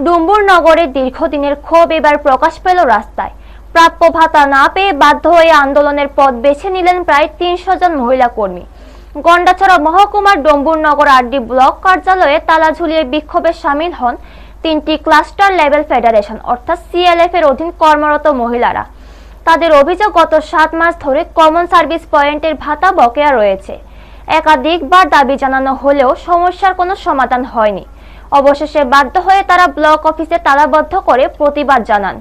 ডুম্বুর নগরে দীর্ঘদিনের ক্ষোভ এবার প্রকাশ পেল রাস্তায়। প্রাপ্য ভাতা না পেয়ে বাধ্য হয়ে আন্দোলনের পথ বেছে নিলেন প্রায় ৩০০ জন মহিলা কর্মী। গন্ডাছড়া মহকুমার ডুম্বুরনগর আরডি ব্লক কার্যালয়ে তালা ঝুলিয়ে বিক্ষোভে সামিল হন ৩টি ক্লাস্টার লেভেল ফেডারেশন অর্থাৎ সিএলএফ এর অধীন কর্মরত মহিলারা। তাদের অভিযোগ, গত ৭ মাস ধরে কমন সার্ভিস পয়েন্টের ভাতা বকেয়া রয়েছে। একাধিকবার দাবি জানানো হলেও সমস্যার কোনো সমাধান হয়নি। অবশেষে বাধ্য হয়ে তারা ব্লক অফিসে তালাবদ্ধ করে প্রতিবাদ জানান।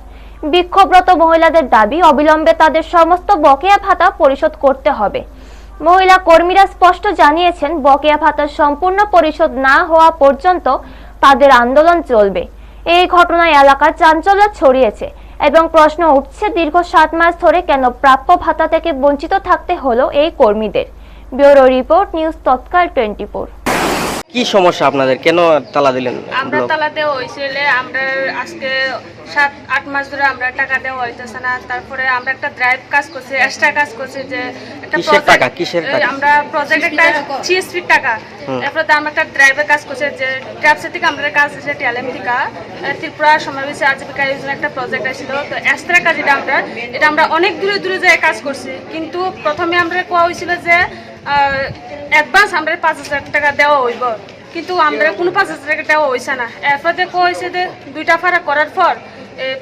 বিক্ষোভরত মহিলাদের দাবি, অবিলম্বে তাদের সমস্ত বকেয়া ভাতা পরিশোধ করতে হবে। মহিলা কর্মীরা স্পষ্ট জানিয়েছেন, বকেয়া ভাতা সম্পূর্ণ পরিশোধ না হওয়া পর্যন্ত তাদের আন্দোলন চলবে। এই ঘটনায় এলাকার চাঞ্চল্য ছড়িয়েছে এবং প্রশ্ন উঠছে, দীর্ঘ ৭ মাস ধরে কেন প্রাপ্য ভাতা থেকে বঞ্চিত থাকতে হলো এই কর্মীদের। ব্যুরো রিপোর্ট, নিউজ তৎকাল 24। কি সমস্যা আপনাদের, কেন তালা দিলেন? আমরা তালা দেওয়া হয়েছিল, আমরা আজকে ৭-৮ মাস ধরে আমরা টাকা দেওয়া হইতেছে না। তারপরে আমরা একটা ড্রাইভ কাজ করছি, এক্সট্রা কাজ করছি, যে একটা কিসের টাকা? আমরা প্রজেক্ট একটা সিএসপি টাকা, এরপরে আমরা একটা ড্রাইভের কাজ করছি, যে ট্র্যাপসে থেকে আমরা কাজ আছে টিএলএম থেকে ত্রিপুরা সমাবেশে আজীবিকা যোজনা একটা প্রজেক্ট আসছিল। তো এক্সট্রা কাজ এটা আমরা অনেক দূরে দূরে যেয়ে কাজ করছি। কিন্তু প্রথমে আমরা কোয়া হয়েছিল যে অ্যাডভান্স আমরা ৫,০০০ টাকা দেওয়া হইব, কিন্তু আমরা কোনো ৫,০০০ টাকা দেওয়া হয়েছে না। এরপরে কোয়া হয়েছে যে 2টা ভাড়া করার পর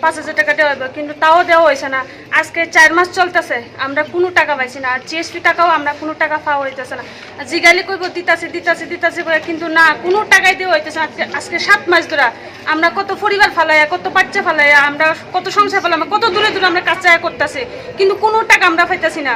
৫,০০০ টাকা দেওয়া হইব, কিন্তু তাও দেওয়া হয়েছে না। আজকে ৪ মাস চলতেছে, আমরা কোনো টাকা পাইছি না। আর জিএসপি টাকাও আমরা কোনো টাকা পাওয়া হইতেছে না। জিগাইলে কইব দিতাছি করে, কিন্তু না, কোনো টাকাই দেওয়া হইতেছে না। আজকে ৭ মাস ধরে আমরা কত পরিবার ফালাইয়া, কত বাচ্চা ফালাইয়া, আমরা কত সংসার ফালাইয়া, কত দূরে দূরে আমরা কাজ করতেছি, কিন্তু কোনো টাকা আমরা পাইতেছি না।